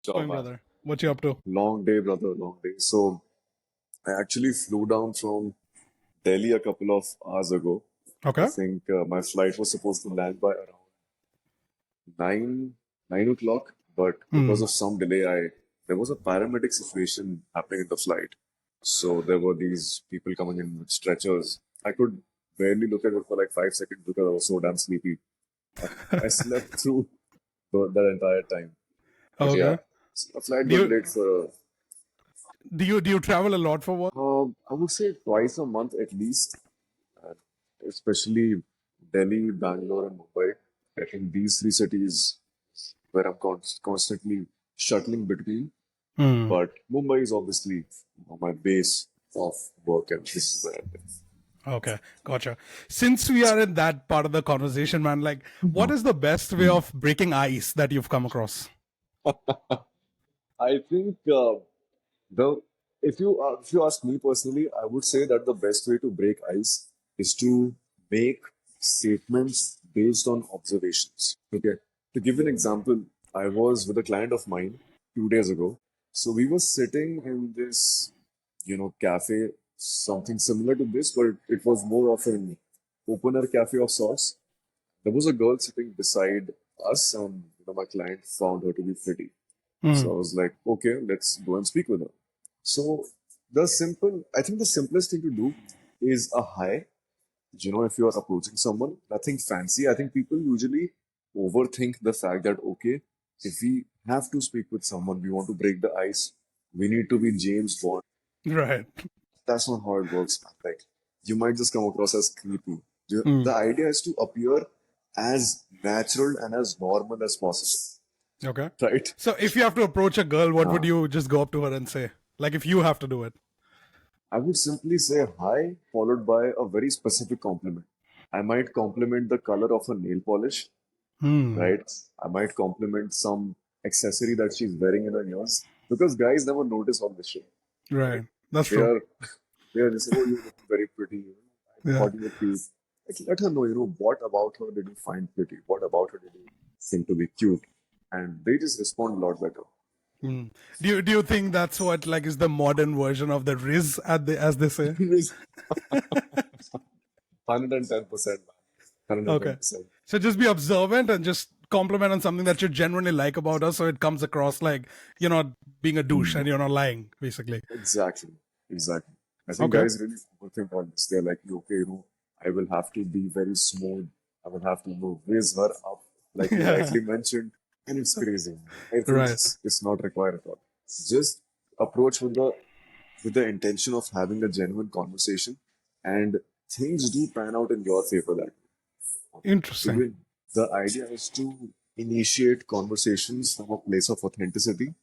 Ciao, Going, man. brother? What you up to? Long day, brother, long day. So, I actually flew down from Delhi a couple of hours ago. I Okay. think my flight was supposed to land by around 9, 9 o'clock, but because Hmm. of some delay, there was a paramedic situation happening in the flight. So, there were these people coming in with stretchers. I could barely look at it for like 5 seconds because I was so damn sleepy. I slept through that entire time. But yeah, Okay. so the flight Do got you late for do you travel a lot for work? I would say twice a month at least, uh, especially Delhi, Bangalore, and Mumbai. I think these three cities where I'm constantly shuttling between. Hmm. But Mumbai is obviously my base of work, and this is where I live. Okay, gotcha. Since we are in that part of the conversation, man, like, what Mhm. is the best way of breaking ice that you've come across? I think the if you ask me personally, I would say that the best way to break ice is to make statements based on observations. Okay. To give an example, I was with a client of mine 2 days ago. So we were sitting in this, cafe, something similar to this, but it was more of an open air cafe of sorts. There was a girl sitting beside us, and my client found her to be pretty. Hmm. So I was like, okay, let's go and speak with her. So I think the simplest thing to do is a hi. If you are approaching someone, nothing fancy. I think people usually overthink the fact that, okay, if we have to speak with someone, we want to break the ice, we need to be James Bond. Right. That's not how it works, man. Like, you might just come across as creepy. Hmm. The idea is to appear as natural and as normal as possible, Okay. right? So if you have to approach a girl, what would Uh, you just go up to her and say? Like, if you have to do it. I would simply say hi, followed by a very specific compliment. I might compliment the color of her nail polish, Hmm. right? I might compliment some accessory that she's wearing in her ears, because guys never notice all this shit, right? Right. That's They true. are they are just saying, "Oh, you're looking very pretty. I Yeah. thought you were cute." Like, let her know, what about her did you find pretty? What about her did you think to be cute? And they just respond a lot better. Hmm. Do you think that's what like is the modern version of the Riz as they say? 110%, man. Okay. 110%. So just be observant and just compliment on something that you genuinely like about us so it comes across like you're not being a douche and you're not lying, basically. Exactly. Exactly. I think Okay. guys really overthink on this. They're like, okay, I will have to be very smooth. I will have to, raise her up, like you Yeah. rightly mentioned. And it's crazy. I think Right. it's not required at all. Just approach with the intention of having a genuine conversation, and things do pan out in your favor that way. Interesting. The idea is to initiate conversations from a place of authenticity,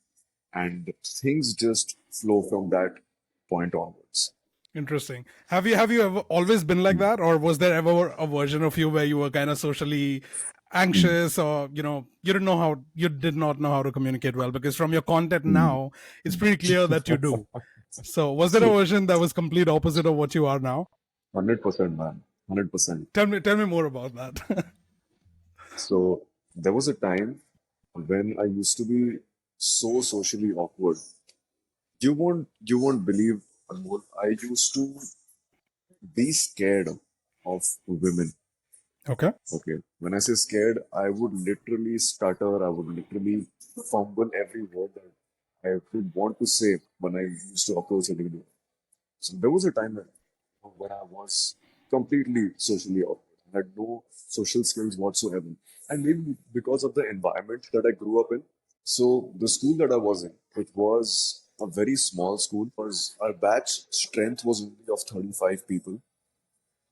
and things just flow from that point onwards. Interesting. Have you ever always been like Mm. that, or was there ever a version of you where you were kind of socially Mm. anxious, or you did not know how to communicate well? Because from your content Mm. now, it's pretty clear that you do. So was there a version that was complete opposite of what you are now? 100%, man. 100%. Tell me more about that. So there was a time when I used to be so socially awkward. You won't believe, Anmol. I used to be scared of women. Okay. Okay. When I say scared, I would literally stutter. I would literally fumble every word that I would want to say when I used to approach a lady. So there was a time when I was completely socially awkward. I had no social skills whatsoever. And maybe because of the environment that I grew up in. So the school that I was in, it was a very small school because our batch strength was only of 35 people.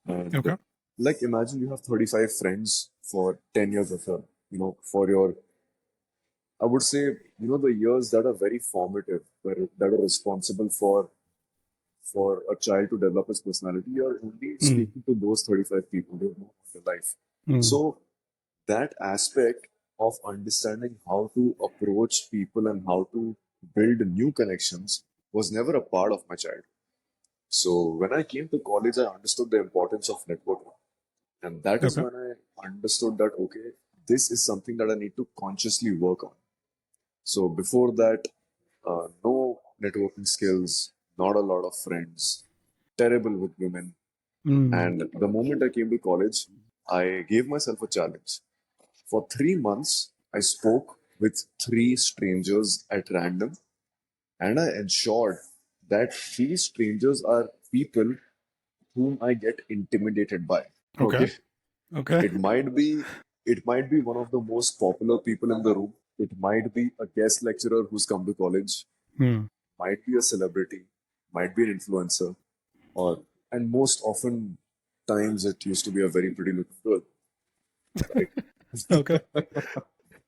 And Okay. like imagine you have 35 friends for 10 years of your, for your, I would say, the years that are very formative, that are responsible for a child to develop his personality, you're only Mm, speaking to those 35 people you know in your life. mm. So that aspect of understanding how to approach people and how to build new connections was never a part of my childhood. So when I came to college, I understood the importance of networking. And that is Okay. when I understood that, okay, this is something that I need to consciously work on. So before that, no networking skills, not a lot of friends, terrible with women. And the moment I came to college, I gave myself a challenge. For 3 months, I spoke with three strangers at random, and I ensured that these strangers are people whom I get intimidated by. Okay. Okay. Okay. It might be it might be one of the most popular people in the room. It might be a guest lecturer who's come to college, Hmm. might be a celebrity, might be an influencer, or and most often times it used to be a very pretty looking girl, right? Okay.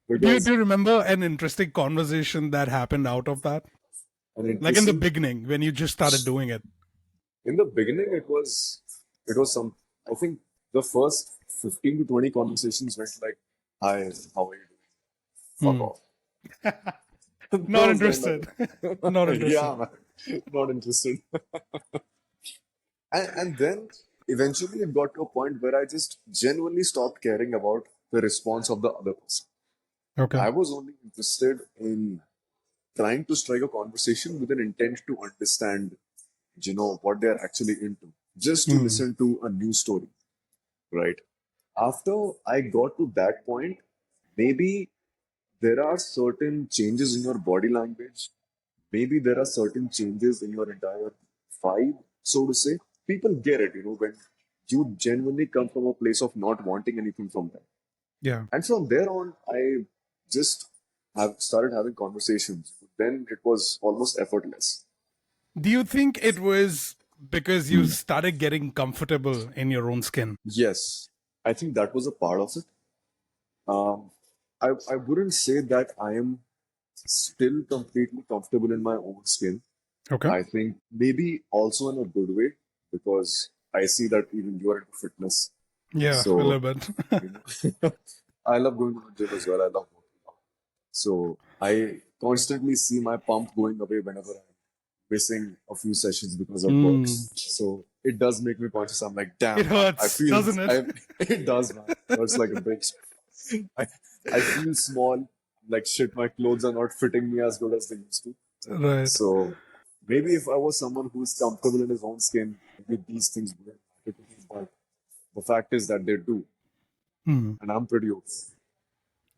Do Because you remember an interesting conversation that happened out of that? an Like in the interesting beginning when you just started doing it. in the beginning it was some I think the first 15 to 20 conversations went like, hi, how are you doing? Fuck Hmm. off. Not Those kind interested. Not of interested. yeah, man. Not interested. And then eventually it got to a point where I just genuinely stopped caring about the response of the other person. Okay. I was only interested in trying to strike a conversation with an intent to understand, what they're actually into, just to Hmm. listen to a news story, right? After I got to that point, maybe there are certain changes in your body language. Maybe there are certain changes in your entire vibe, so to say. People get it, when you genuinely come from a place of not wanting anything from them. Yeah. And from there on, I just have started having conversations. Then it was almost effortless. Do you think it was because you Hmm. started getting comfortable in your own skin? Yes, I think that was a part of it. Um, I wouldn't say that I am still completely comfortable in my own skin. Okay. I think maybe also in a good way because I see that even you are into fitness. Yeah, a little So, bit. you know, I love going to the gym as well. I love working out. So I constantly see my pump going away whenever I'm missing a few sessions because of work. Hmm. So it does make me conscious. I'm like, It damn, man, I hurts, feel, doesn't it? I, it does, man. It hurts like a bitch. I, I feel small, like shit, my clothes are not fitting me as good as they used to. Right. So maybe if I was someone who's comfortable in his own skin, maybe these things wouldn't matter to me. But the fact is that they do, Hmm. and I'm pretty okay.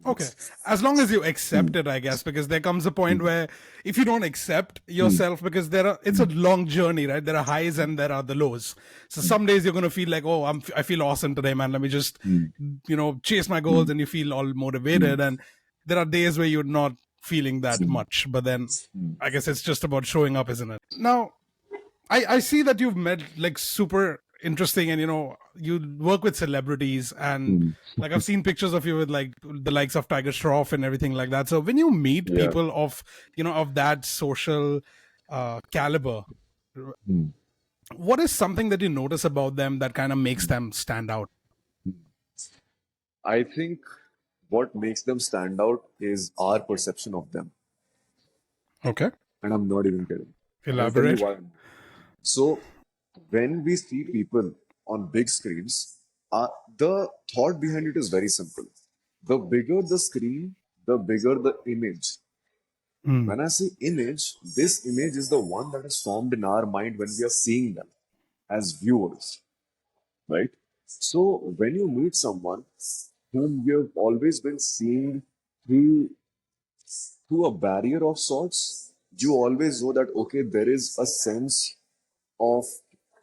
Okay. As long as you accept Hmm. it, I guess, because there comes a point where if you don't accept Hmm. yourself, because it's a long journey, right? There are highs and there are the lows. So some days you're going to feel like, oh, I feel awesome today, man. Let me just, Hmm. chase my Hmm. goals, and you feel all Hmm. motivated. And there are days where you're not feeling that Hmm. much, but then Hmm. I guess it's just about showing up, isn't it? Now, I see that you've met like super interesting, and you work with celebrities, and Hmm. like I've seen pictures of you with like the likes of Tiger Shroff and everything like that. So when you meet Yeah. people of of that social caliber, Hmm. what is something that you notice about them that kind of makes them stand out? I think what makes them stand out is our perception of them. Okay, And I'm not even kidding. And I'll tell you elaborate. why. So, when we see people on big screens, the thought behind it is very simple. The bigger the screen, the bigger the image. Hmm. When I say image, this image is the one that is formed in our mind when we are seeing them as viewers, right? So, when you meet someone whom you have always been seeing through a barrier of sorts, you always know that okay, there is a sense of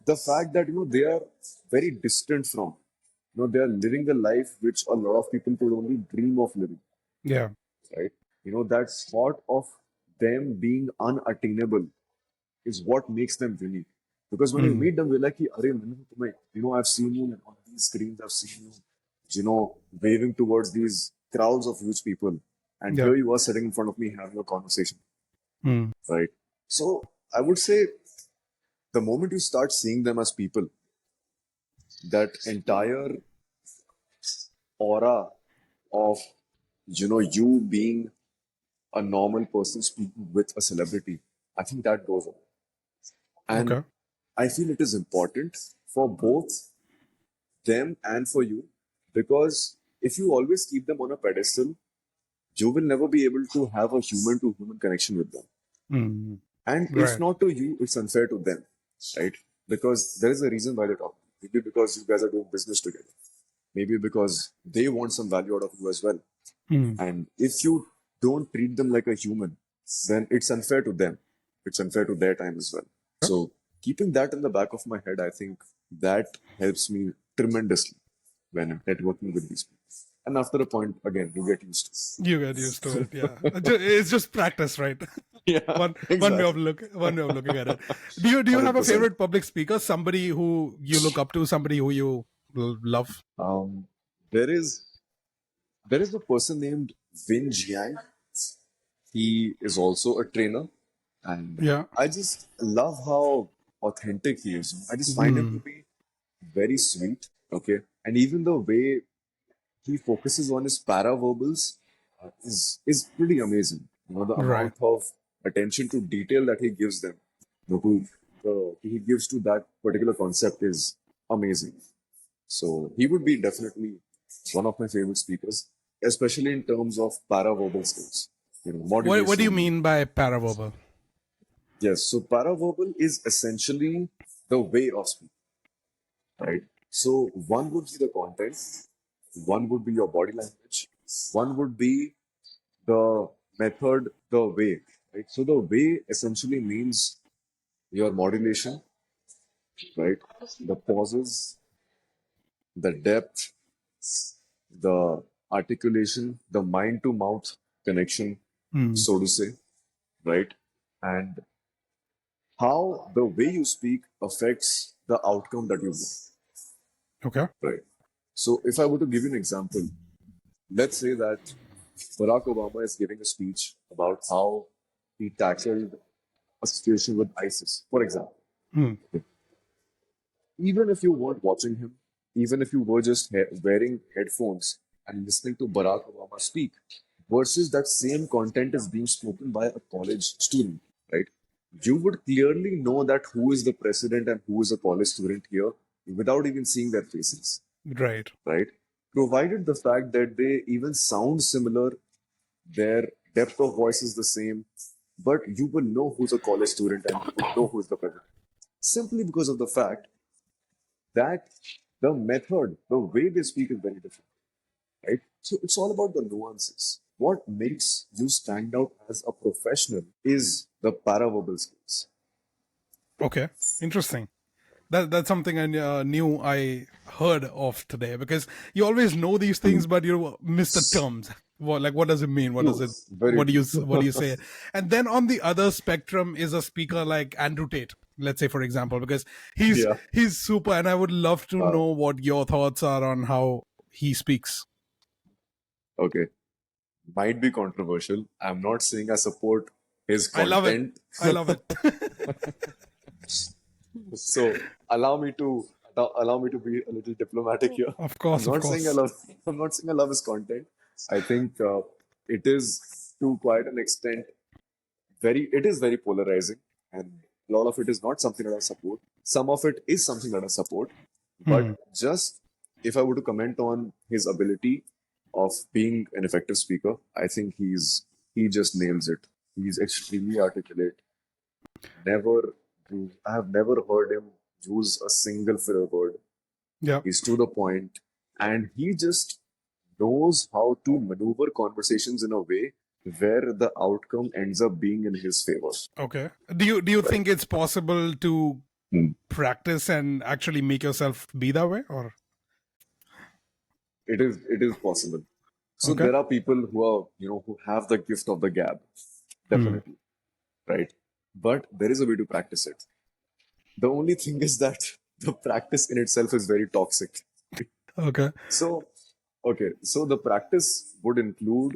the fact that they are very distant from. They are living a life which a lot of people could only dream of living, Yeah. right? That thought of them being unattainable is what makes them unique. Because when you Hmm. meet them, we're like, Arey, maine to tumhe, I've seen you on these screens, I've seen you, waving towards these crowds of huge people. And Yeah. here you are sitting in front of me having a conversation, Hmm. right? So I would say the moment you start seeing them as people, that entire aura of you being a normal person speaking with a celebrity, I think that goes on. And Okay. I feel it is important for both them and for you because if you always keep them on a pedestal, you will never be able to have a human to human connection with them. Mm. And if Right. not to you, it's unfair to them, right? Because there is a reason why they're talking. Maybe because you guys are doing business together. Maybe because they want some value out of you as well. Mm. And if you don't treat them like a human, then it's unfair to them. It's unfair to their time as well. So keeping that in the back of my head, I think that helps me tremendously when I'm networking with these people. And after a point, again, you get used to You get used to it. Yeah. It's just practice, right? it. Yeah, One way of exactly. looking at it. Do you have a 100%. favorite public speaker? Somebody who you look up to, somebody who you love? Um, there is there is a person named Vin Jiang. He is also a trainer, and Yeah. I just love how authentic he is. I just find him to Hmm. be very sweet. Okay, and even the way he focuses on his paraverbals is pretty amazing. You know, the Right. amount of attention to detail that he gives them, he gives to that particular concept is amazing. So he would be definitely one of my favorite speakers, especially in terms of paraverbal skills. You know, What do you modulation. mean by paraverbal? Yes, so paraverbal is essentially the way of speaking, right? So one would be the content, one would be your body language, one would be the method, the way, right? So the way essentially means your modulation, right? The pauses, the depth, the articulation, the mind to mouth connection, Hmm. so to say, right? And how the way you speak affects the outcome that you want, Okay. right? So if I were to give you an example, let's say that Barack Obama is giving a speech about how he tackled a situation with ISIS, for example. Hmm. Even if you weren't watching him, even if you were just wearing headphones and listening to Barack Obama speak, versus that same content is being spoken by a college student, right? You would clearly know that who is the president and who is a college student here without even seeing their faces, Right. right? Provided the fact that they even sound similar, their depth of voice is the same, but you will know who's a college student and you will know who's the president. Simply because of the fact that the method, the way they speak is very different, right? So it's all about the nuances. What makes you stand out as a professional is the paraverbal skills. Okay. Interesting. That's something I knew I heard of today, because you always know these things, but you miss the terms. What does it mean? What does True, it? very true. What do you say? And then on the other spectrum is a speaker like Andrew Tate. Let's say, for example, because he's Yeah. he's super, and I would love to Uh, know what your thoughts are on how he speaks. okay. Might be controversial. I'm not saying I support his I love it. content. I love it. So allow me to allow me to be a little diplomatic here. Of I'm course, of not saying I course. love I'm not saying I love his content. I think it is to quite an extent it is very polarizing, and a lot of it is not something that I support. Some of it is something that I support, but Hmm. just if I were to comment on his ability of being an effective speaker, I think he just nails it. He's extremely articulate. Never I have never heard him use a single filler word. Yeah. He's to the point, and he just knows how to maneuver conversations in a way where the outcome ends up being in his favor. Okay. Do you Right? think it's possible to Hmm. practice and actually make yourself be that way, or? It is possible. So Okay. there are people who are who have the gift of the gab, Hmm. definitely, right? But there is a way to practice it. The only thing is that the practice in itself is very toxic. Okay. So, okay, so the practice would include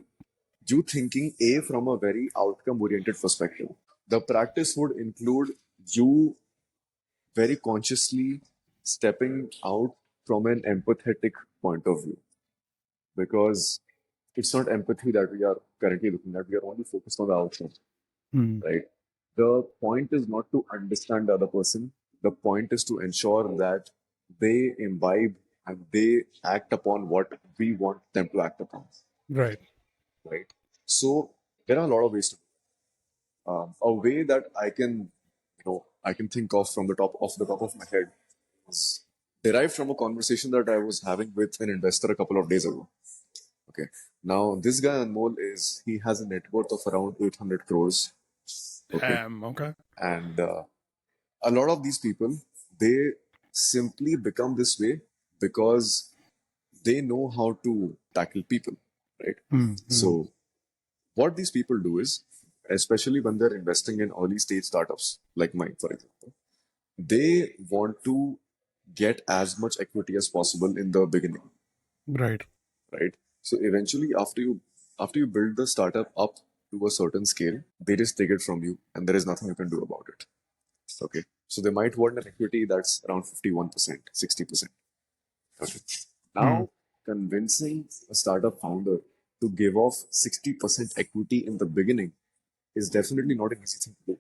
you thinking A from a very outcome oriented perspective. The practice would include you very consciously stepping out from an empathetic point of view, because it's not empathy that we are currently looking at. We are only focused on the outcome, Hmm. right? The point is not to understand the other person. The point is to ensure that they imbibe and they act upon what we want them to act upon, Right. right? So there are a lot of ways to do it. A way that I can think of from the top of my head is derived from a conversation that I was having with an investor a couple of days ago. Okay. Now this guy Anmol he has a net worth of around 800 crores. Okay. Okay. And a lot of these people, they simply become this way because they know how to tackle people, right? So what these people do is, especially when they're investing in early stage startups like mine, for example, they want to get as much equity as possible in the beginning, Right. right? So eventually, after you build the startup up to a certain scale, they just take it from you, and there is nothing you can do about it. Okay. So they might want an equity that's around 51%, 60%. Okay. Now, convincing a startup founder to give off 60% equity in the beginning is definitely not an easy thing to do,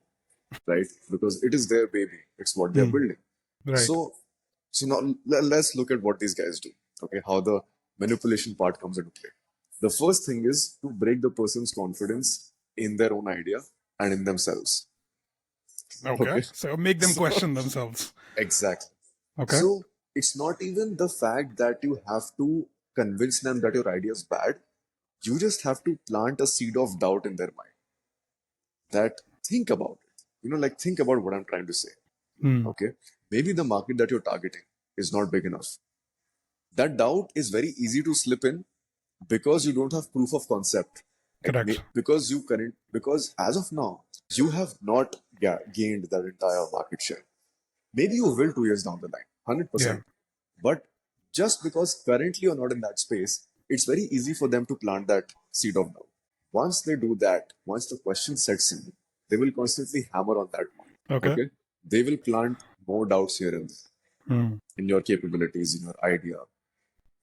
right? Because it is their baby, it's what they're building. Right. So now let's look at what these guys do. Okay, how the manipulation part comes into play. The first thing is to break the person's confidence in their own idea and in themselves. Okay. Okay, So make them so question themselves. exactly. Okay. So it's not even the fact that you have to convince them that your idea is bad. You just have to plant a seed of doubt in their mind that think about it. Like think about what I'm trying to say. Okay. Maybe the market that you're targeting is not big enough. That doubt is very easy to slip in because you don't have proof of concept. Correct. Because as of now, you have not gained that entire market share. Maybe you will 2 years down the line, Yeah. 100%. But just because currently you're not in that space, it's very easy for them to plant that seed of doubt. Once they do that, once the question sets in, they will constantly hammer on that point. Okay. Okay? They will plant more doubts here and there in your capabilities, in your idea.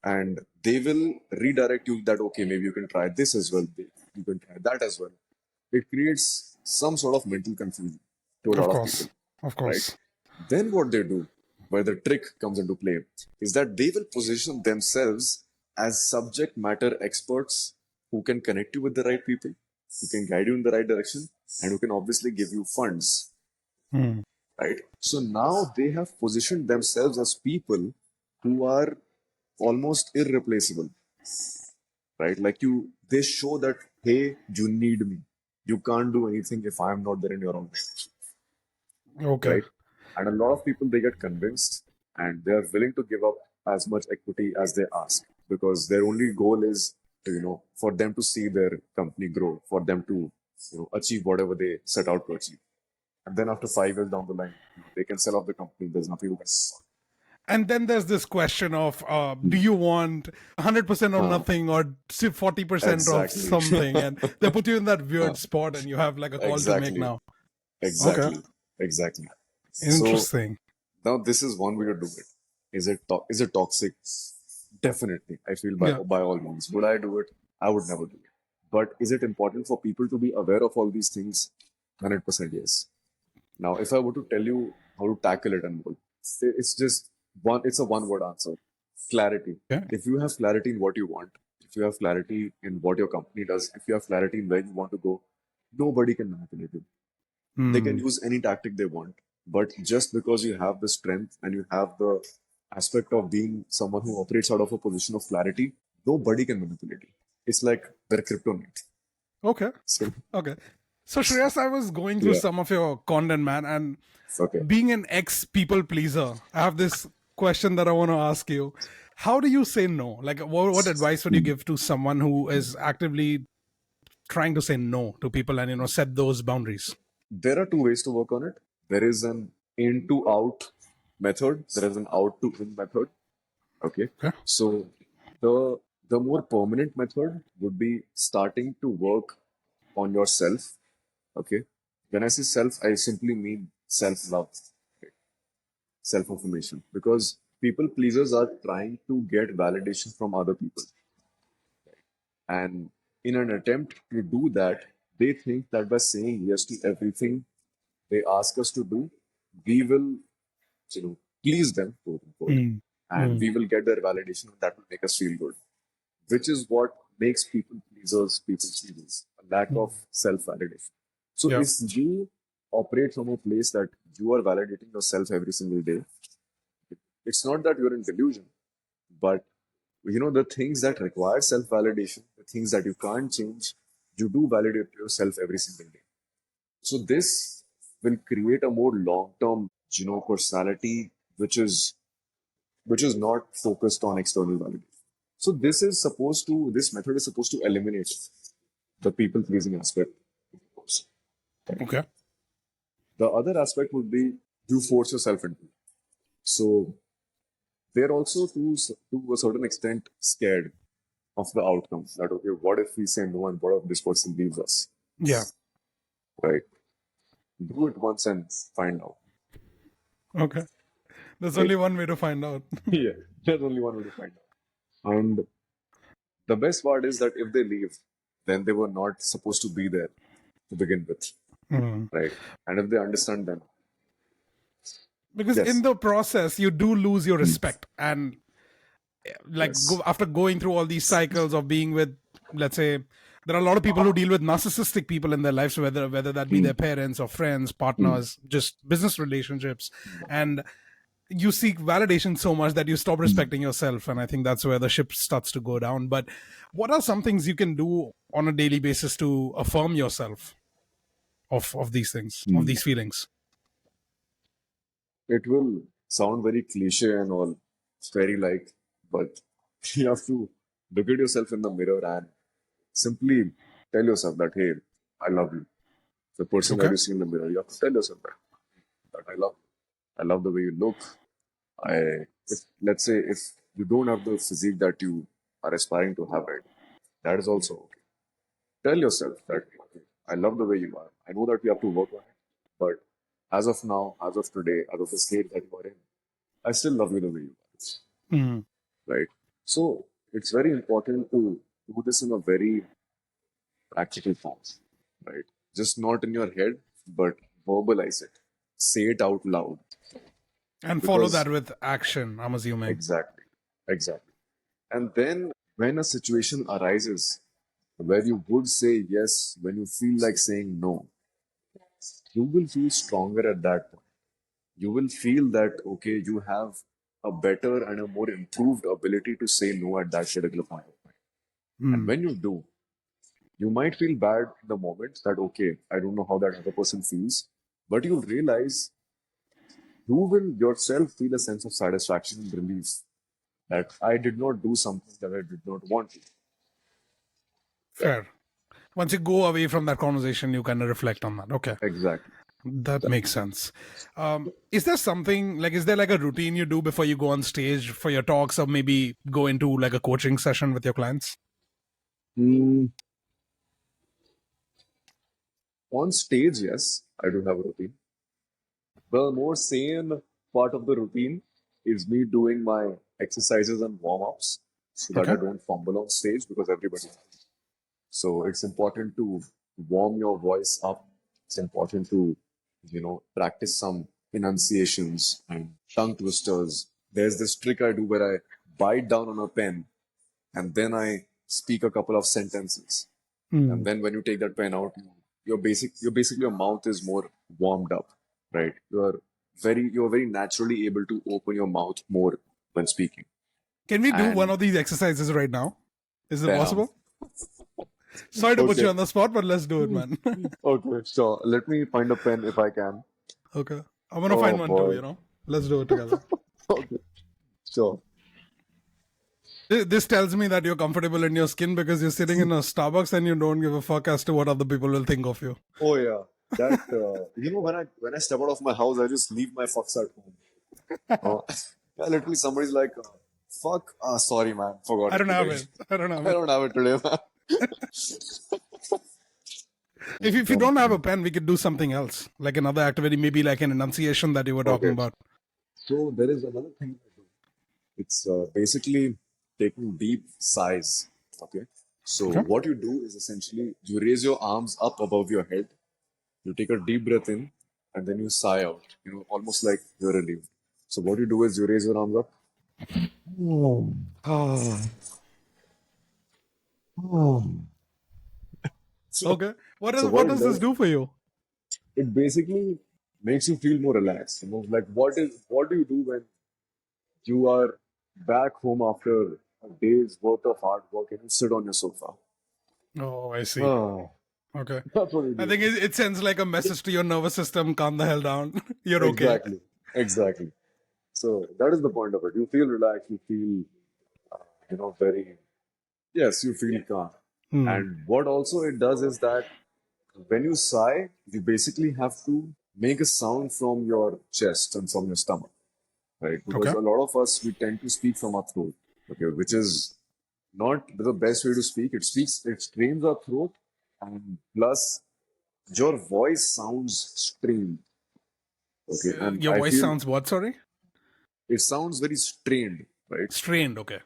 And they will redirect you that, okay, maybe you can try this as well, you can try that as well. It creates some sort of mental confusion to a Of lot of course. people, Of right? course. Then what they do, where the trick comes into play, is that they will position themselves as subject matter experts who can connect you with the right people, who can guide you in the right direction, and who can obviously give you funds, right? So now they have positioned themselves as people who are almost irreplaceable, right? Like they show that, hey, you need me. You can't do anything if I'm not there in your organization, Okay. right? And a lot of people, they get convinced and they are willing to give up as much equity as they ask because their only goal is to, for them to see their company grow, for them to, achieve whatever they set out to achieve. And then after 5 years down the line, they can sell off the company. There's nothing you can do. And then there's this question of do you want 100% or nothing or 40% of Exactly. something? And they put you in that weird spot and you have like a call to make Exactly. now. Okay. Exactly. Exactly. So Interesting. now this is one way to do it. Is it toxic? Definitely. I feel Yeah. by all means. Would I do it? I would never do it. But is it important for people to be aware of all these things? 100% yes. Now, if I were to tell you how to tackle it and all, it's a one word answer. Clarity. Yeah. If you have clarity in what you want, if you have clarity in what your company does, if you have clarity in where you want to go, nobody can manipulate you. They can use any tactic they want. But just because you have the strength and you have the aspect of being someone who operates out of a position of clarity, nobody can manipulate you. It's like their kryptonite. Okay. So, Okay. So Shreyas, I was going through Yeah. some of your content, man, and okay. being an ex people pleaser, I have this question that I want to ask you. How do you say no? Like, what advice would you give to someone who is actively trying to say no to people and set those boundaries? There are two ways to work on it. There is an in to out method. There is an out to in method. Okay. Okay. So the more permanent method would be starting to work on yourself. Okay. When I say self, I simply mean self love, self affirmation, because people pleasers are trying to get validation from other people. And in an attempt to do that, they think that by saying yes to everything they ask us to do, we will, please them, quote unquote, and we will get their validation and that will make us feel good, which is what makes people pleasers pleasers people please, a lack of self-validation. So Yeah. if you operate from a place that you are validating yourself every single day, it's not that you're in delusion, but the things that require self-validation, the things that you can't change, you do validate yourself every single day. So this will create a more long-term, personality, which is not focused on external validation. So this method is supposed to eliminate the people pleasing aspect. Okay. The other aspect would be you force yourself into it. So they're also to a certain extent scared of the outcome. That okay, what if we say no and what if this person leaves us? Yeah. Right? Do it once and find out. Okay. There's Right? only one way to find out. Yeah, there's only one way to find out. And the best part is that if they leave, then they were not supposed to be there to begin with. Mhm. Right? And if they understand them, Because in yes, the process, you do lose your respect. And yes, after going through all these cycles of being with, let's say, there are a lot of people who deal with narcissistic people in their lives, whether that be their parents or friends, partners, just business relationships. And you seek validation so much that you stop respecting yourself, and I think that's where the ship starts to go down. But what are some things you can do on a daily basis to affirm yourself of these things, of these feelings? it will sound very cliche and all, very like, but you have to look at yourself in the mirror and simply tell yourself that, hey, I love you. The person that Okay. you see in the mirror, you have to tell yourself that I love you. I love the way you look. If let's say if you don't have the physique that you are aspiring to have, right, that is also okay. Tell yourself that okay, I love the way you are. I know that we have to work on it, but as of now, as of today, as of the state that you are in, I still love you the way you Mhm. are, right? So it's very important to do this in a very practical form, right? Just not in your head, but verbalize it. Say it out loud. And follow Because that with action, I'm assuming. exactly, exactly. And then when a situation arises where you would say yes, when you feel like saying no, you will feel stronger at that point. You will feel that, okay, you have a better and a more improved ability to say no at that particular point of time. And Mm. when you do, you might feel bad in the moment that, okay, I don't know how that other person feels, but you'll realize you will yourself feel a sense of satisfaction and relief that I did not do something that I did not want to. Fair. Once you go away from that conversation, you kind of reflect on that. Okay. Exactly. That makes sense. Is there something is there like a routine you do before you go on stage for your talks, or maybe go into like a coaching session with your clients? Mm, on stage, yes, I do have a routine. The more sane part of the routine is me doing my exercises and warm ups so that I Okay. don't fumble on stage because everybody. So it's important to warm your voice up. It's important to, practice some enunciations and tongue twisters. There's this trick I do where I bite down on a pen and then I speak a couple of sentences. And Mm. then when you take that pen out, your mouth is more warmed up, right? You're very naturally able to open your mouth more when speaking. Can we do one And of these exercises right now? Is it damn. possible? Sorry to put you Okay. on the spot, but let's do it, man. Okay, sure. Let me find a pen if I can. Okay. I'm gonna Oh find one too, boy. Let's do it together. Okay, sure. This tells me that you're comfortable in your skin because you're sitting in a Starbucks and you don't give a fuck as to what other people will think of you. Oh yeah. That when I step out of my house, I just leave my fucks at home. Oh, yeah, literally somebody's like, "Fuck, sorry man, forgot I it don't have today. it. I don't have I it. don't have it today, man." If you don't have a pen, we could do something else, like another activity, maybe like an enunciation that you were talking Okay, about. so there is another thing I do. It's basically taking deep sighs. Okay, so Okay. what you do is essentially you raise your arms up above your head. You take a deep breath in, and then you sigh out. Almost like you're relieved. So what you do is you raise your arms up. So, Okay. so What what it does this does, do for you? it basically makes you feel more relaxed. You know, like what do you do when you are back home after a day's worth of hard work and you sit on your sofa? Oh, I see. Oh, Okay. that's what you I do. think it sends like a message to your nervous system, calm the hell down. You're okay. Exactly. Exactly. So that is the point of it. You feel relaxed. You feel, very, yes, you feel calm. Hmm. And what also it does is that when you sigh, you basically have to make a sound from your chest and from your stomach, right? Because Okay. a lot of us, we tend to speak from our throat, okay, which is not the best way to speak. It strains our throat, and plus your voice sounds strained, okay, and Your I voice feel sounds what, sorry? it sounds very strained, right? Strained. Okay.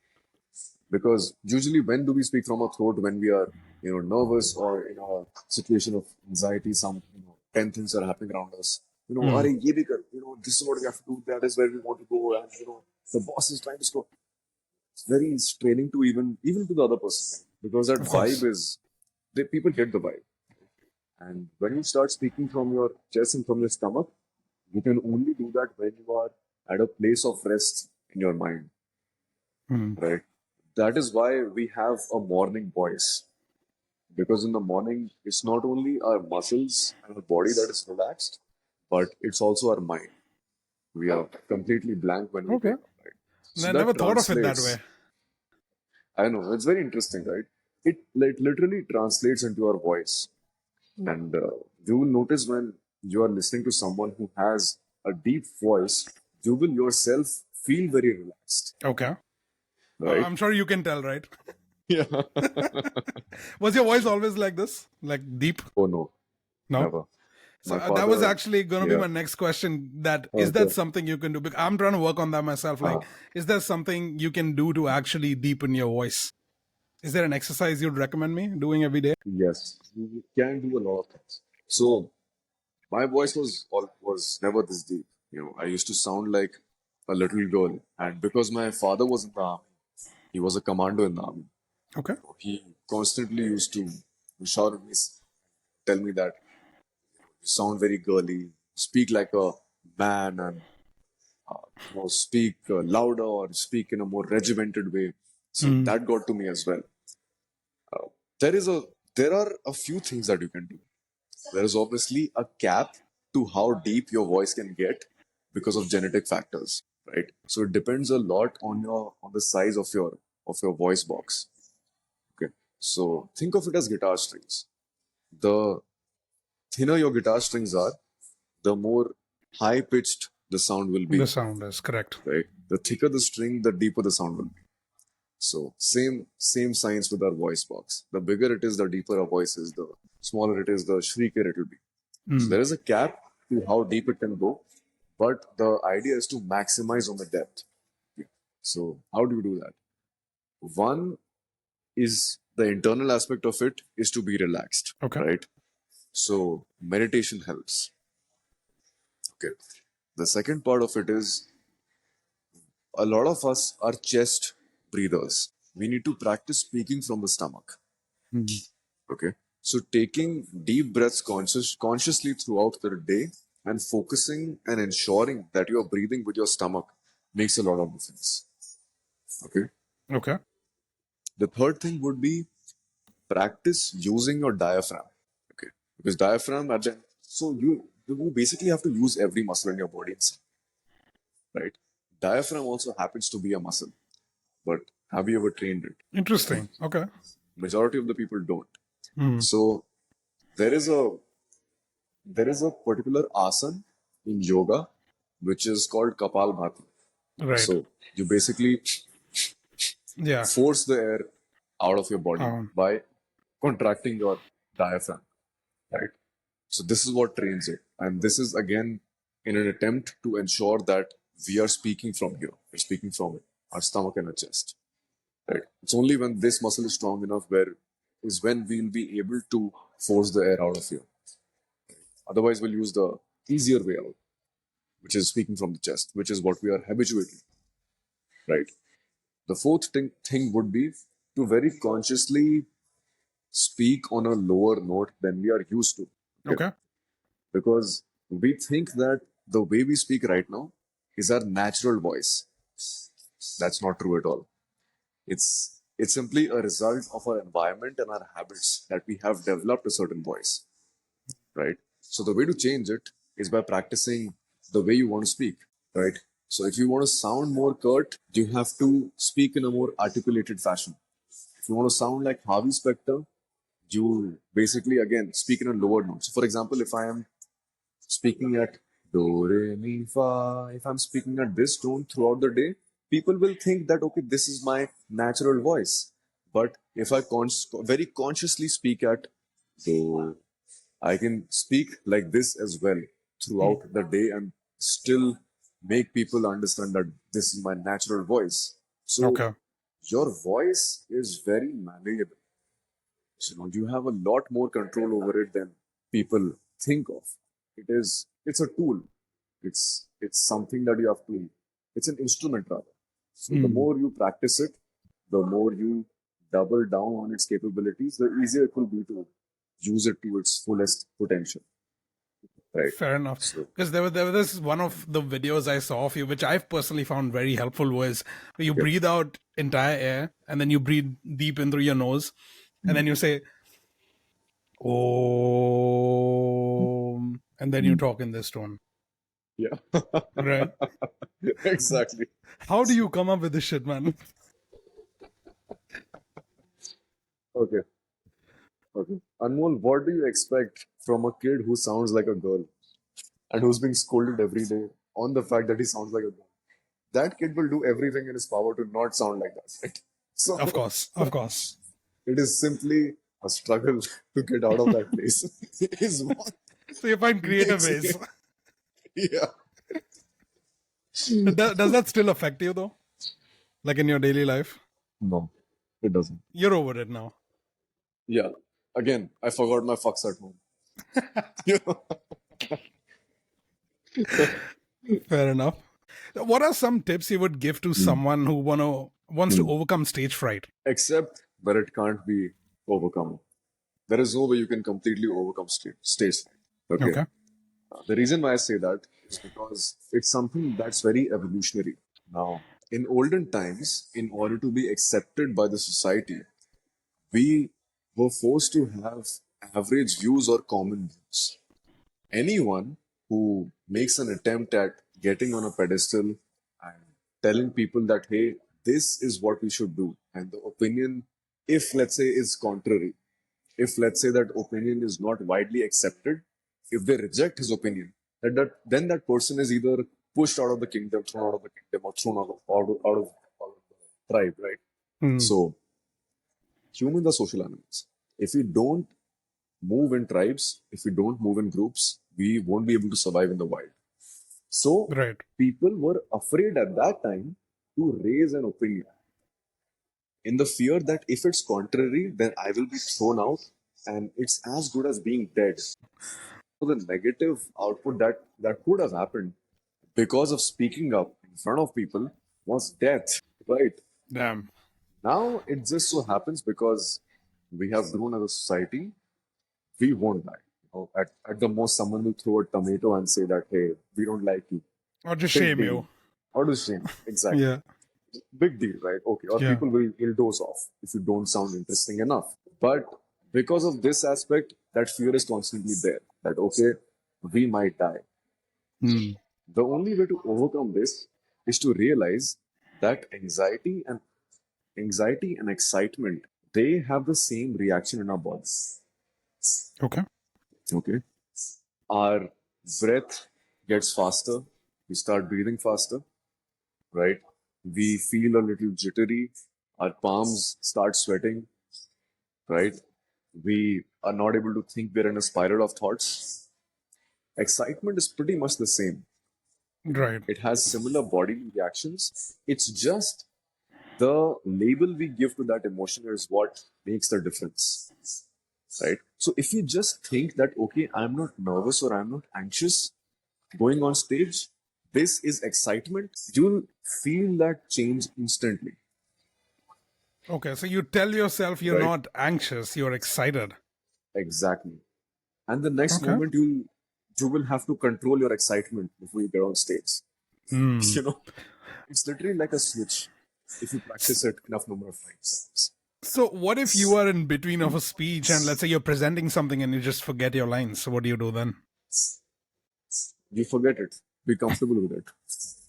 Because usually when do we speak from our throat? When we are nervous or in a situation of anxiety, some 10 things are happening around us, Hmm. "Arey, ye bhi kar," this is what we have to do, that is where we want to go, and the boss is trying to score. It's very straining to even to the other person, because that Of vibe course. is, people get the vibe. And when you start speaking from your chest and from your stomach, you can only do that when you are at a place of rest in your mind, Hmm. right? That is why we have a morning voice, because in the morning it's not only our muscles and our body that is relaxed, but it's also our mind. We are completely blank when we Okay. wake up, right? So I never that thought of it that way. translates. I know it's very interesting, right? It literally translates into our voice, and you will notice when you are listening to someone who has a deep voice, you will yourself feel very relaxed, Okay. right? I'm sure you can tell, right? Yeah. Was your voice always like this? Like deep? Oh no, No? never. So My that was father, actually going to be yeah. my next question. That is that Okay. something you can do? Because I'm trying to work on that myself. Uh, Like, is there something you can do to actually deepen your voice? Is there an exercise you'd recommend me doing every day? yes, you can do a lot of things. So my voice was never this deep. I used to sound like a little girl, and because my father was in the army, he was a commando in the army. Okay. He constantly used to shout at me, tell me that you sound very girly, speak like a man, and speak louder or speak in a more regimented way. So Hmm. that got to me as well. There is a there are a few things that you can do. There is obviously a cap to how deep your voice can get because of genetic factors, right? So it depends a lot on the size of your voice box. Okay. So think of it as guitar strings. The thinner your guitar strings are, the more high pitched the sound will The be, sound is correct. right? The thicker the string, the deeper the sound will be. So same science with our voice box. The bigger it is, the deeper our voice is. The smaller it is, the shrieker it will be. So Hmm. there is a cap to how deep it can go, but the idea is to maximize on the depth. So how do you do that? One is the internal aspect of it is to be relaxed, Okay. right? So meditation helps. Okay. The second part of it is a lot of us are chest breathers. We need to practice speaking from the stomach. Hmm. Okay. So taking deep breaths consciously throughout the day and focusing and ensuring that you're breathing with your stomach makes a lot of difference. Okay. Okay. The third thing would be practice using your diaphragm. Okay. Because diaphragm at the so you basically have to use every muscle in your body, right? Diaphragm also happens to be a muscle, but have you ever trained it? Interesting. Okay. Majority of the people don't. Hmm. So there is a particular asana in yoga which is called Kapalbhati. Right. So you basically Yeah. force the air out of your body Um, by contracting your diaphragm, right? So this is what trains it, and this is again in an attempt to ensure that we are speaking from here. We're speaking from our stomach and our chest, right? It's only when this muscle is strong enough when we'll be able to force the air out of here. Otherwise, we'll use the easier way out, which is speaking from the chest, which is what we are habituated, right? The fourth thing would be to very consciously speak on a lower note than we are used to. Okay. Because we think that the way we speak right now is our natural voice. That's not true at all. It's simply a result of our environment and our habits that we have developed a certain voice, right? So the way to change it is by practicing the way you want to speak, right? So if you want to sound more curt, you have to speak in a more articulated fashion. If you want to sound like Harvey Specter, you basically again speak in a lower note. So for example, if I am speaking at do re mi fa, if I'm speaking at this tone throughout the day, people will think that okay, this is my natural voice. But if I very consciously speak at do, I can speak like this as well Hmm. throughout the day and still make people understand that this is my natural voice. So Okay. your voice is very malleable. So you have a lot more control over it than people think of. It's a tool. It's something that you have to. It's an instrument rather. So the Hmm. more you practice it, the more you double down on its capabilities, the easier it will be to use it to its fullest potential. Right. Fair enough. So Because there was one of the videos I saw of you, which I've personally found very helpful, was you yeah. breathe out entire air and then you breathe deep in through your nose and then you say Om, and then you Mm. talk in this tone, Yeah. right? exactly. How do you come up with this shit, man? Okay. Okay. Anmol, what do you expect from a kid who sounds like a girl and who's being scolded every day on the fact that he sounds like a girl? That kid will do everything in his power to not sound like that. Right? Of So course, of course. it is simply a struggle to get out of that place. is what So you find creative makes ways. it. Yeah. Does that still affect you though? Like in your daily life? No, it doesn't. You're over it now. Yeah. Again, I forgot my fucks at home. You know? Fair enough. What are some tips you would give to Mm. someone who wants to Mm. overcome stage fright? Except that it can't be overcome. There is no way you can completely overcome stage fright. Okay. Okay. The reason why I say that is because it's something that's very evolutionary. Now, in olden times, in order to be accepted by the society, we were forced to have average views or common views. Anyone who makes an attempt at getting on a pedestal and telling people that, hey, this is what we should do, and the opinion, if let's say, is contrary, if let's say that opinion is not widely accepted, if they reject his opinion, then that person is either pushed out of the kingdom, thrown out of the kingdom, or thrown out of the tribe, right? Hmm. So humans are social animals. If we don't move in tribes, if we don't move in groups, we won't be able to survive in the wild. So Right. people were afraid at that time to raise an opinion in the fear that if it's contrary, then I will be thrown out and it's as good as being dead. So the negative output that could have happened because of speaking up in front of people was death, right? Damn. Now it just so happens because we have grown as a society, we won't die. At the most, someone will throw a tomato and say that, hey, we don't like you. Or just Big shame deal. you. Or to shame. Exactly. Yeah. Big deal, right? Okay. Or Yeah. people will doze off if you don't sound interesting enough. But because of this aspect, that fear is constantly there. That, okay, we might die. Hmm. The only way to overcome this is to realize that anxiety and excitement, they have the same reaction in our bodies. Okay. Okay. Our breath gets faster. We start breathing faster, right? We feel a little jittery. Our palms start sweating, right? We are not able to think. We're in a spiral of thoughts. Excitement is pretty much the same. Right. It has similar body reactions. It's just the label we give to that emotion is what makes the difference, right? So if you just think that, okay, I'm not nervous or I'm not anxious going on stage, this is excitement, you'll feel that change instantly. Okay, so you tell yourself you're right? not anxious, you're excited. Exactly. And the next Okay. moment you will have to control your excitement before you get on stage. Hmm. You know, it's literally like a switch if you practice it enough number of times. So what if you are in between of a speech and let's say you're presenting something and you just forget your lines? So what do you do then? You forget it. Be comfortable with it.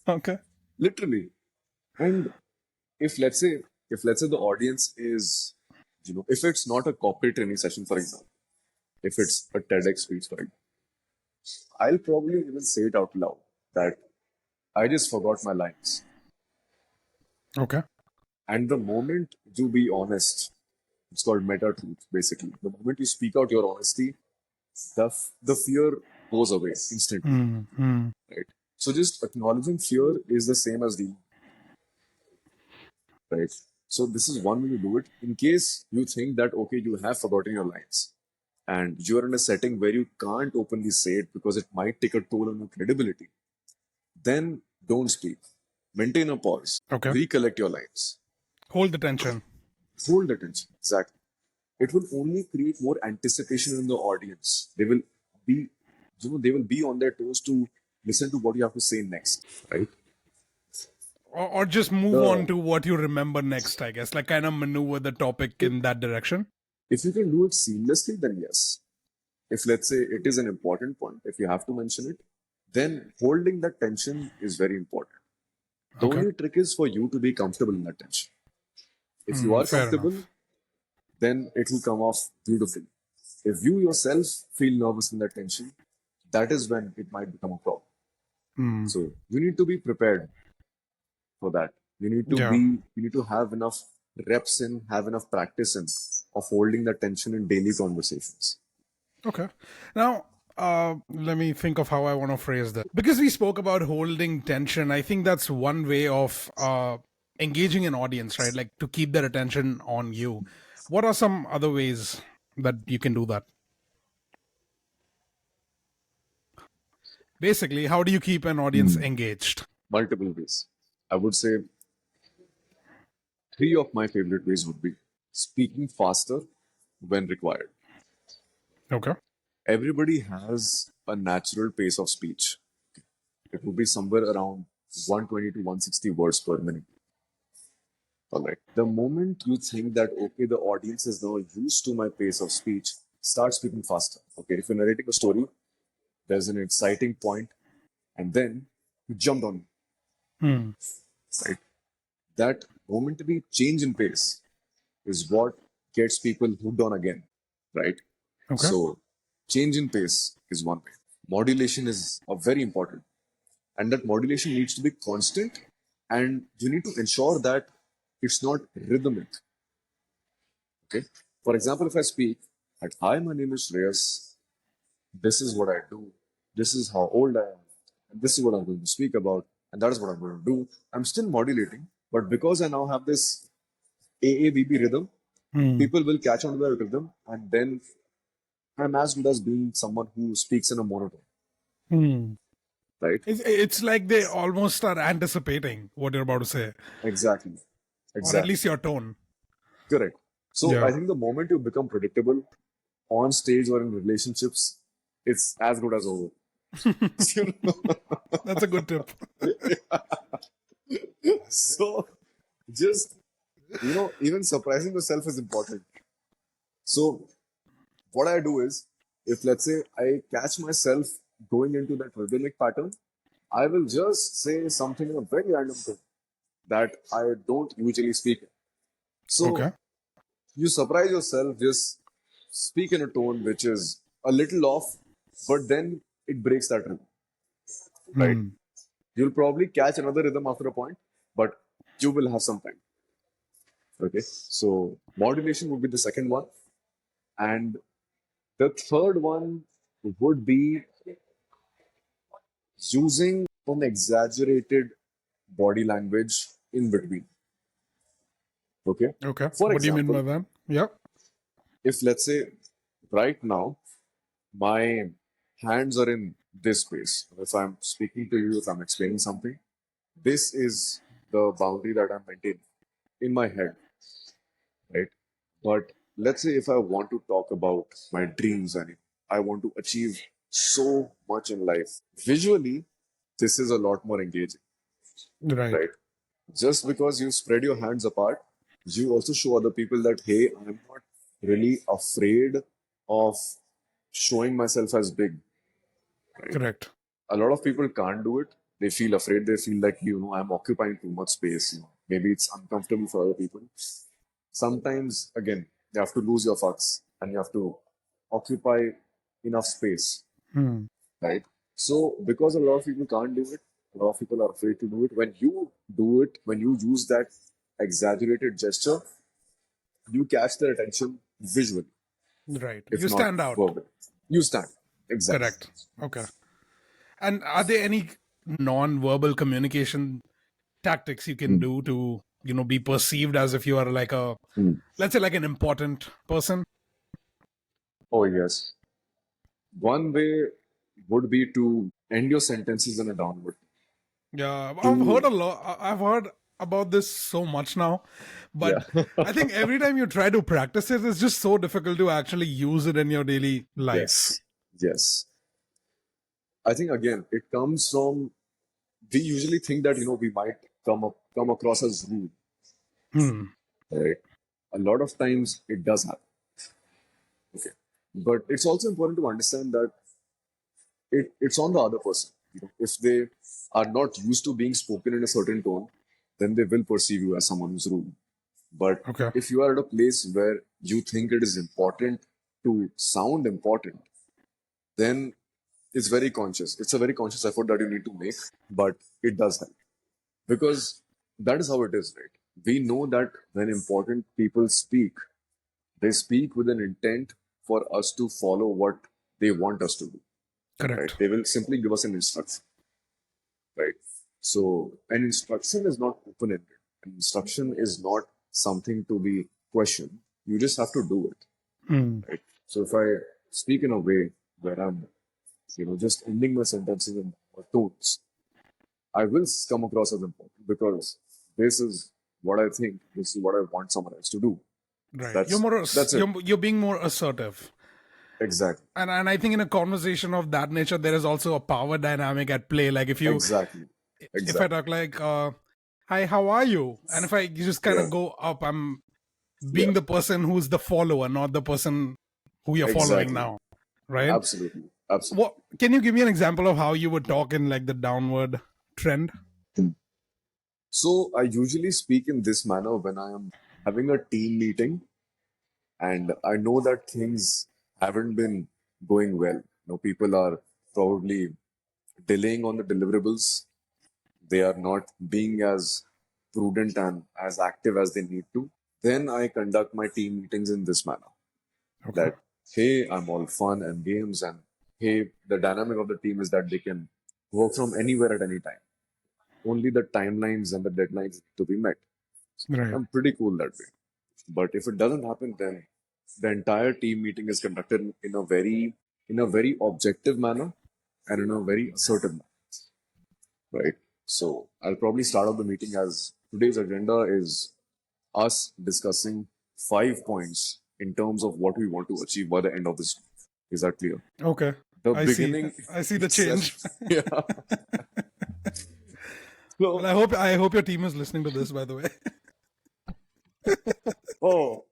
Okay. Literally. And if let's say the audience is, if it's not a corporate training session, for example, if it's a TEDx speech, for example, I'll probably even say it out loud that I just forgot my lines. Okay. And the moment you be honest, it's called meta truth, basically. The moment you speak out your honesty, the fear goes away instantly, Hmm. Hmm. right? So just acknowledging fear is the same as the right. So this is one way to do it. In case you think that okay, you have forgotten your lines and you're in a setting where you can't openly say it because it might take a toll on your credibility, then don't speak. Maintain a pause. Okay. Recollect your lines. Hold the tension. Hold attention. Exactly. It will only create more anticipation in the audience. Be, they will be on their toes to listen to what you have to say next, right? Or just move on The to what you remember next, I guess. Like kind of maneuver the topic in that direction. if you can do it seamlessly, then yes. If let's say it is an important point, if you have to mention it, then holding that tension is very important. The Okay. only trick is for you to be comfortable in that tension. If you Hmm. are Fair comfortable, enough. then it will come off beautifully. If you yourself feel nervous in that tension, that is when it might become a problem. Hmm. So you need to be prepared for that. Yeah. You need to have enough reps in, have enough practice in of holding that tension in daily conversations. Okay. Now, let me think of how I want to phrase that. Because we spoke about holding tension, I think that's one way of engaging an audience, right? Like to keep their attention on you. What are some other ways that you can do that? Basically, how do you keep an audience Hmm. engaged? Multiple ways. I would say three of my favorite ways would be speaking faster when required. Okay. Everybody has a natural pace of speech. It would be somewhere around 120 to 160 words per minute. All right. The moment you think that, okay, the audience is now used to my pace of speech, start speaking faster. Okay. If you're narrating a story, there's an exciting point, and then you jumped on it, Hmm. right? That momentary change in pace is what gets people hooked on again, right? Okay. So, change in pace is one way. Modulation is a very important, and that modulation needs to be constant, and you need to ensure that it's not rhythmic. Okay. For example, if I speak that, hi, my name is Shreyas, this is what I do, this is how old I am, and this is what I'm going to speak about, and that is what I'm going to do. I'm still modulating, but because I now have this AABB rhythm, Hmm. people will catch on to the rhythm, and then I'm as good as being someone who speaks in a monotone, Hmm. right? It's like they almost are anticipating what you're about to say, Exactly. or at Exactly. least your tone. Correct. So I Yeah. think the moment you become predictable on stage or in relationships, it's as good as over. You know? That's a good tip. So just, even surprising yourself is important. So what I do is, if let's say I catch myself going into that rhythmic pattern, I will just say something in a very random thing that I don't usually speak in. So Okay. you surprise yourself, just speak in a tone which is a little off, but then it breaks that rhythm, right? Hmm. You'll probably catch another rhythm after a point, but you will have some time. Okay. So modulation would be the second one. And the third one would be using an exaggerated body language in between. Okay. Okay. For What do you mean by example, that? Yep. if let's say right now my hands are in this space, if I'm speaking to you, if I'm explaining something, this is the boundary that I'm maintaining in my head. right? But let's say if I want to talk about my dreams and I want to achieve so much in life, visually, this is a lot more engaging, Right. right? Just because you spread your hands apart, you also show other people that, hey, I'm not really afraid of showing myself as big, right? Correct. A lot of people can't do it. They feel afraid. They feel like, I'm occupying too much space. Maybe it's uncomfortable for other people. Sometimes, again, you have to lose your fucks and you have to occupy enough space, Hmm. right? So, because a lot of people can't do it, a lot of people are afraid to do it. When you do it, when you use that exaggerated gesture, you catch their attention visually, Right. if You not stand out. verbally. You stand. Exactly. Correct. Okay. And are there any non-verbal communication tactics you can Hmm. do to, be perceived as if you are like Hmm. let's say like an important person? Oh, yes. One way would be to end your sentences in a downward. Yeah, I've heard To, a lot. I've heard about this so much now, but yeah. I think every time you try to practice it, it's just so difficult to actually use it in your daily life. Yes. Yes. I think again, it comes from, we usually think that, we might come across as rude, Hmm. right? A lot of times it does happen. Okay. But it's also important to understand that it's on the other person. If they are not used to being spoken in a certain tone, then they will perceive you as someone who's rude. But Okay. if you are at a place where you think it is important to sound important, then it's very conscious. It's a very conscious effort that you need to make, but it does help because that is how it is, right? We know that when important people speak, they speak with an intent for us to follow what they want us to do, right? Correct. They will simply give us an instruction, right? So, an instruction is not open ended. An instruction is not something to be questioned. You just have to do it, Hmm. right? So, if I speak in a way where I'm, just ending my sentences in tones, I will come across as important because this is what I think, this is what I want someone else to do. Right. You're That's more. that's it. You're being more assertive. Exactly. And I think in a conversation of that nature, there is also a power dynamic at play. Like Exactly. if I Exactly. talk like, "Hi, how are you?" and if I just kind Yeah. of go up, I'm Yeah. being the person who's the follower, not the person who you're following Exactly. now, right? Absolutely. Absolutely. What can you give me an example of how you would talk in like the downward trend? So I usually speak in this manner when I am having a team meeting and I know that things haven't been going well. People are probably delaying on the deliverables. They are not being as prudent and as active as they need to. Then I conduct my team meetings in this manner Okay. that, hey, I'm all fun and games, and hey, the dynamic of the team is that they can work from anywhere at any time. Only the timelines and the deadlines need to be met. Right. I'm pretty cool that way. But if it doesn't happen, then the entire team meeting is conducted in a very objective manner and in a very assertive manner, right? So I'll probably start off the meeting as today's agenda is us discussing 5 points in terms of what we want to achieve by the end of this. Is that clear? Okay. The I see. beginning I see the itself, change. yeah. Well, So, I hope your team is listening to this, by the way. oh,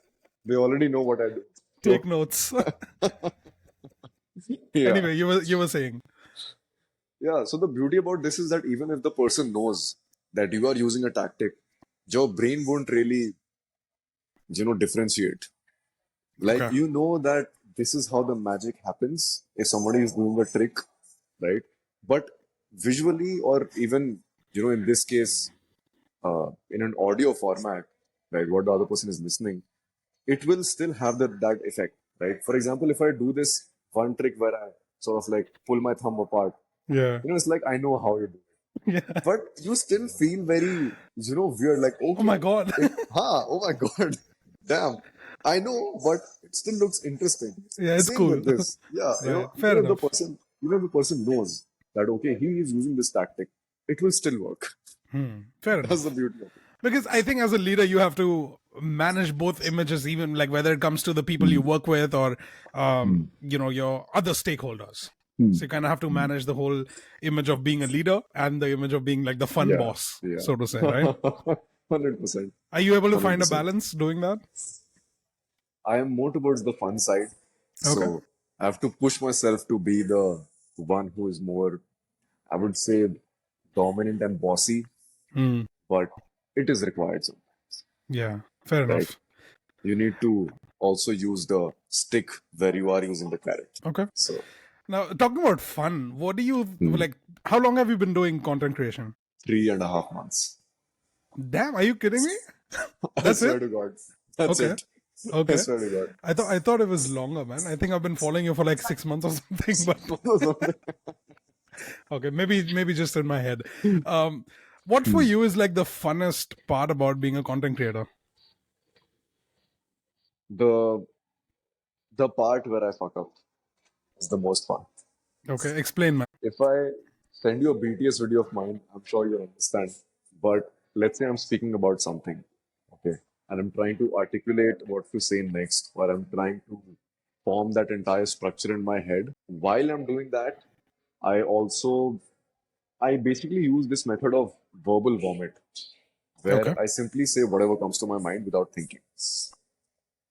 they already know what I do. Take So, notes. yeah. Anyway, you were saying. Yeah, so the beauty about this is that even if the person knows that you are using a tactic, your brain won't really, differentiate. Like, Okay. you know that this is how the magic happens if somebody is doing a trick, right? But visually, or even, in this case, in an audio format, right, what the other person is listening, it will still have that effect, right? For example, if I do this one trick where I sort of like pull my thumb apart, Yeah. it's like I know how you do it. Yeah. But you still feel very, weird. Like, Oh my okay, god. oh my God, damn. I know, but it still looks interesting. Yeah, it's Same cool. with this. Yeah, Right. even Fair if the enough. person, even if the person knows that, okay, he is using this tactic, it will still work. Fair That's the enough. beauty of it. Because I think as a leader, you have to manage both images, even like whether it comes to the people you work with or your other stakeholders. So you kind of have to manage the whole image of being a leader and the image of being like the fun Yeah, boss, yeah. so to say, right? 100%. Are you able to find a 100%. balance doing that? I am more towards the fun side. Okay. So I have to push myself to be the one who is more, I would say, dominant and bossy, Hmm. but it is required. So, Yeah, fair right? enough. You need to also use the stick where you are using the carrot. Okay. So, Now, talking about fun, what do you like? How long have you been doing content creation? 3.5 months. Damn, are you kidding me? I That's swear it? to God. That's Okay. it. I Okay. swear to God. I thought it was longer, man. I think I've been following you for like 6 months or something, but okay, maybe just in my head. What for you is like the funnest part about being a content creator? the the part where I fuck up is the most fun. Okay, explain, man. If I send you a BTS video of mine, I'm sure you'll understand. But let's say I'm speaking about something, okay, and I'm trying to articulate what to say next, or I'm trying to form that entire structure in my head. While I'm doing that, I basically use this method of verbal vomit, Okay. where I simply say whatever comes to my mind without thinking,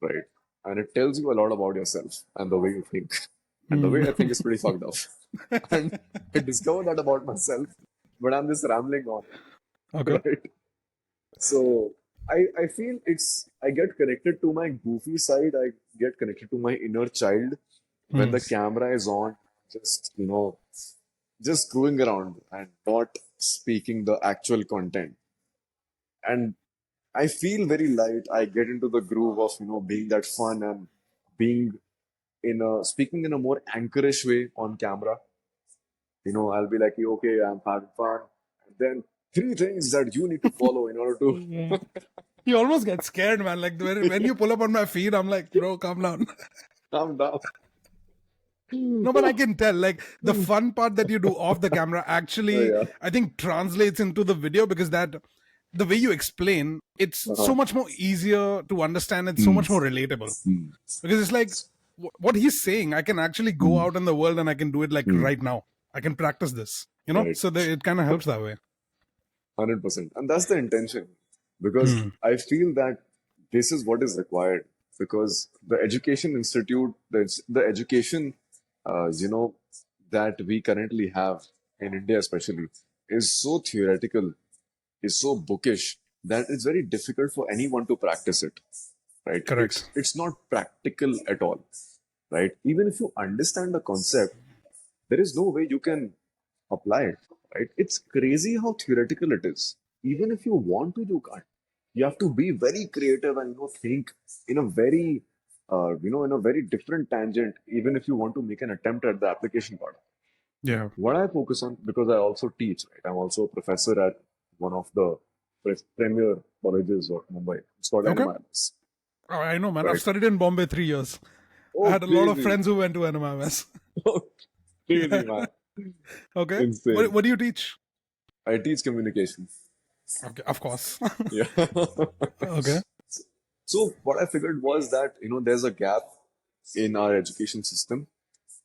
right? And it tells you a lot about yourself and the way you think. And the way I think is pretty fucked up. And I discovered that about myself, but I'm just rambling on, Okay. right? So I feel I get connected to my goofy side, I get connected to my inner child when Hmm. the camera is on, just, just screwing around and not speaking the actual content. And I feel very light. I get into the groove of, being that fun and being speaking in a more anchorish way on camera. I'll be like, okay, I'm having fun. And then three things that you need to follow in order to Yeah. You almost get scared, man. Like when you pull up on my feed, I'm like, bro, calm down. calm down. No, but I can tell, like, the fun part that you do off the camera actually, Yeah. I think, translates into the video because that the way you explain, it's Uh-huh. so much more easier to understand. It's so much more relatable because it's like what he's saying. I can actually go out in the world and I can do it like right now. I can practice this, Right. so it kind of helps that way. 100%. And that's the intention. Because Hmm. I feel that this is what is required. Because the education institute, the education, you know, that we currently have in India, especially, is so theoretical, is so bookish that it's very difficult for anyone to practice it. Right? Correct. It's not practical at all. Right? Even if you understand the concept, there is no way you can apply it, right? It's crazy how theoretical it is. Even if you want to, you can't. You have to be very creative and think in a very in a very different tangent. Even if you want to make an attempt at the application part. Yeah. What I focus on, because I also teach, right? I'm also a professor at one of the premier colleges of Mumbai. It's called Okay. NMIMS, Oh, I know, man. I've right? studied in Bombay 3 years. I Oh, had a lot of crazy! friends who went to NMIMS. Crazy, man! Okay. Insane. What do you teach? I teach communication. Okay, of course. Yeah. Okay. So what I figured was that there's a gap in our education system,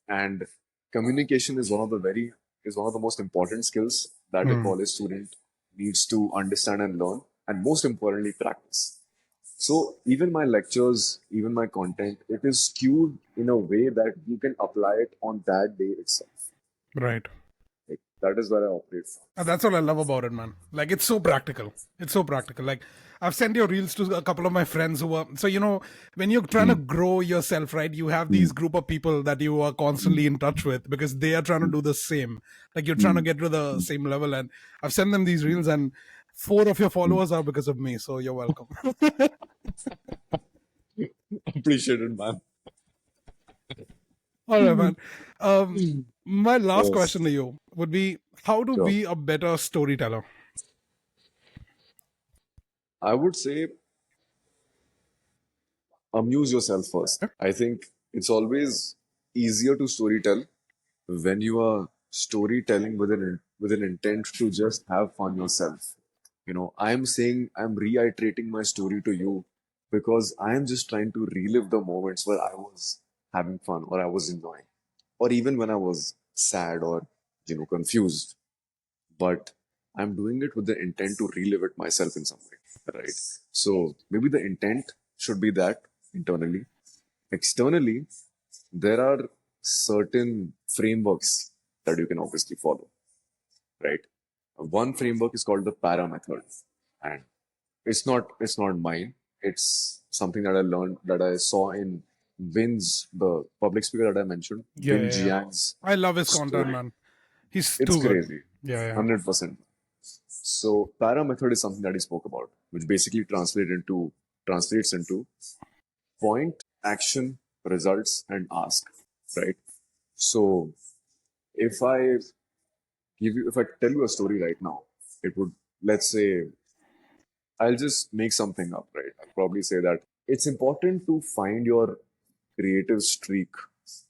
and communication is one of the most important skills that a Hmm. college student needs to understand and learn, and most importantly, practice. So even my lectures, even my content, it is skewed in a way that you can apply it on that day itself. Right. Like, that is where I operate from. And that's what I love about it, man. Like it's so practical. It's so practical. Like I've sent your reels to a couple of my friends who are so when you're trying to grow yourself, right? You have these group of people that you are constantly in touch with because they are trying to do the same. Like you're trying to get to the same level. And I've sent them these reels, and 4 of your followers are because of me. So you're welcome. Appreciate it, man. All right, man. My last Yes, question to you would be: how to sure. be a better storyteller? I would say amuse yourself first. Okay. I think it's always easier to storytell when you are storytelling with an intent to just have fun yourself. I'm reiterating my story to you because I am just trying to relive the moments where I was having fun or I was enjoying, or even when I was sad or confused. But I'm doing it with the intent to relive it myself in some way, right? So maybe the intent should be that internally. Externally, there are certain frameworks that you can obviously follow, right? One framework is called the para method, and it's not mine. It's something that I learned that I saw in Vin's, the public speaker that I mentioned, Yeah, Vin yeah, yeah. Jiang's I love his content, story. man. He's It's too good. crazy, Yeah, yeah. 100%. So para method is something that he spoke about, which basically translates into point, action, results, and ask, right? So if I if I tell you a story right now, it would, let's say, I'll just make something up, right? I'll probably say that it's important to find your creative streak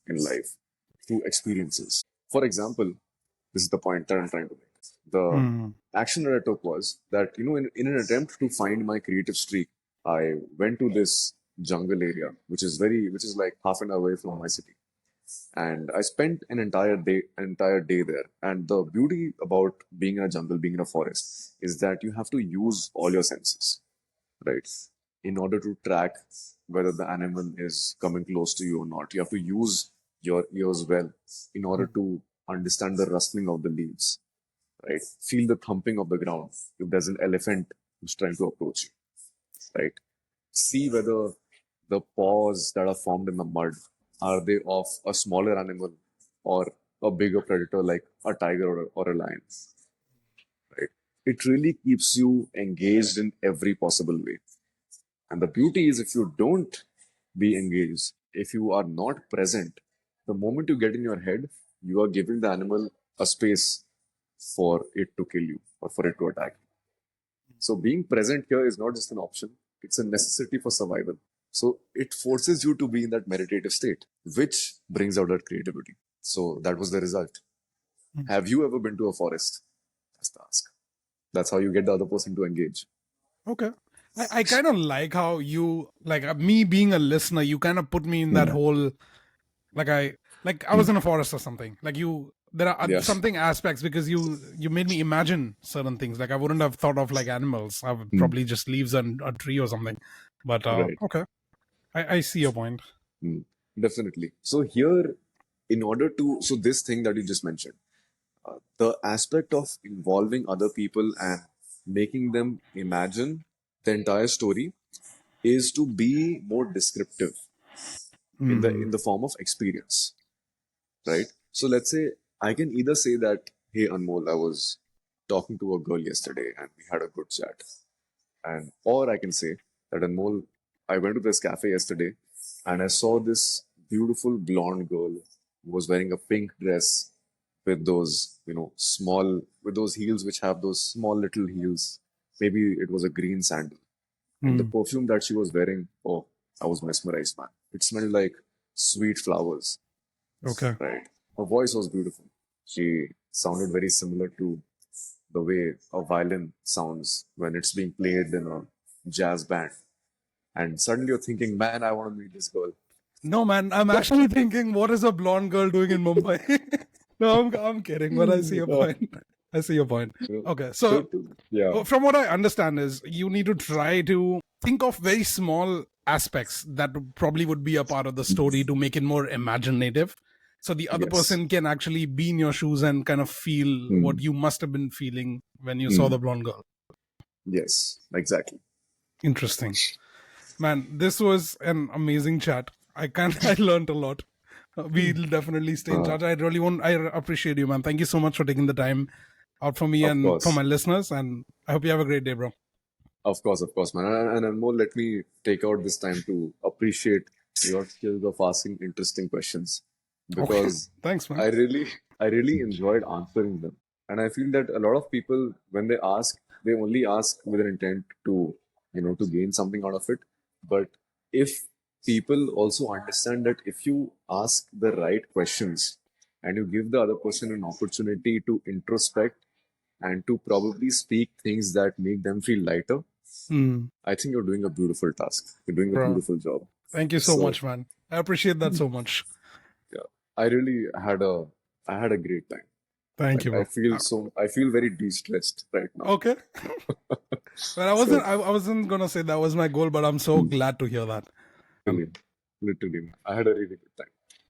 in life through experiences. For example, this is the point that I'm trying to make. The Hmm. action that I took was that, in an attempt to find my creative streak, I went to this jungle area, which is like half an hour away from my city. And I spent an entire day there. And the beauty about being in a jungle, being in a forest, is that you have to use all your senses, right? In order to track whether the animal is coming close to you or not, you have to use your ears well in order to understand the rustling of the leaves, right? Feel the thumping of the ground if there's an elephant who's trying to approach you, right? See whether the paws that are formed in the mud are they of a smaller animal or a bigger predator like a tiger or a lion, right? It really keeps you engaged in every possible way. And the beauty is, if you don't be engaged, if you are not present, the moment you get in your head, you are giving the animal a space for it to kill you or for it to attack you. So being present here is not just an option, it's a necessity for survival. So it forces you to be in that meditative state, which brings out that creativity. So that was the result. Have you ever been to a forest? That's the ask. That's how you get the other person to engage. Okay. I kind of like how you like me being a listener, you kind of put me in that Hmm. whole I was in a forest or something. Like you there are Yeah. something aspects because you made me imagine certain things. Like I wouldn't have thought of like animals. I would Hmm. probably just leaves on a tree or something. But Right. okay. I see your point. Hmm. Definitely. So here, so this thing that you just mentioned, the aspect of involving other people and making them imagine the entire story is to be more descriptive Mm. in the form of experience, right? So let's say I can either say that, hey Anmol, I was talking to a girl yesterday and we had a good chat, and or I can say that Anmol, I went to this cafe yesterday and I saw this beautiful blonde girl who was wearing a pink dress with those, with those heels which have those small little heels. Maybe it was a green sandal. And the Mm. perfume that she was wearing, oh, I was mesmerized, man. It smelled like sweet flowers, Okay. right? Her voice was beautiful. She sounded very similar to the way a violin sounds when it's being played in a jazz band. And suddenly you're thinking, man, I want to meet this girl. No, man, I'm But actually thinking, what is a blonde girl doing in Mumbai? No, I'm kidding, but I see your uh, point. I see your point. Okay, so so yeah. from what I understand is you need to try to think of very small aspects that probably would be a part of the story to make it more imaginative. So the other Yes. person can actually be in your shoes and kind of feel what Hmm. you must have been feeling when you saw Hmm. the blonde girl. Yes, exactly. Interesting. Man, this was an amazing chat. I learned a lot. We'll definitely stay in Uh, touch. I appreciate you, man. Thank you so much for taking the time out for me of and for course. my listeners. And I hope you have a great day, bro. Of course, man. And more, let me take out this time to appreciate your skills of asking interesting questions Okay. because Thanks, man. I really, I really enjoyed answering them. And I feel that a lot of people, when they ask, they only ask with an intent to, to gain something out of it. But if people also understand that if you ask the right questions and you give the other person an opportunity to introspect and to probably speak things that make them feel lighter, Mm, I think you're doing a beautiful task. You're doing a bro, beautiful job. thank you so So much, man. I appreciate that so much. yeah, I really had a great time. Thank Like you, bro. I feel very de-stressed right now. Okay. Well, So I wasn't gonna say that was my goal, but I'm so glad to hear that. literally, literally, I had a really good time.